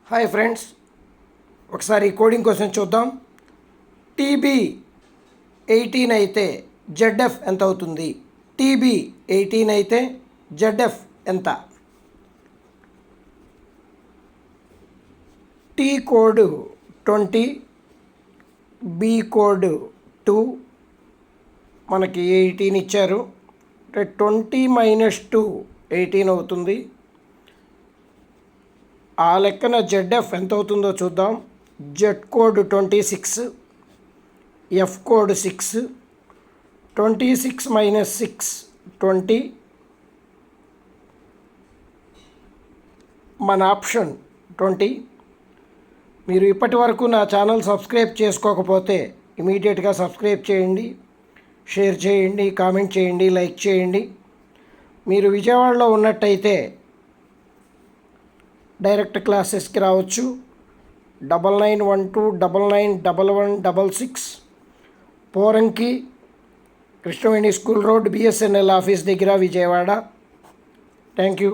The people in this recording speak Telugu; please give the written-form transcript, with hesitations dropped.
హాయ్ ఫ్రెండ్స్, ఒకసారి కోడింగ్ క్వశ్చన్ చూద్దాం. టీబీ 18 అయితే జెడ్ఎఫ్ ఎంత అవుతుంది? టీబీ 18 అయితే జెడ్ఎఫ్ ఎంత? టీ కోడ్ 20, బి కోడ్ 2, మనకి 18 ఇచ్చారు. 20 - 2 18 అవుతుంది. ఆ లెక్కన జెడ్ఎఫ్ ఎంత అవుతుందో చూద్దాం. Z code 26, F code 6, 26 - 6 20. మన ఆప్షన్ 20. మీరు ఇప్పటి వరకు నా ఛానల్ సబ్స్క్రైబ్ చేసుకోకపోతే ఇమీడియట్గా సబ్స్క్రైబ్ చేయండి, షేర్ చేయండి, కామెంట్ చేయండి, లైక్ చేయండి. మీరు విజయవాడలో ఉన్నట్టయితే డైరెక్ట్ క్లాసెస్కి రావచ్చు. 9912991166 Poranki, Krishnaveni school road, BSNL office దగ్గర, విజయవాడ. Thank you.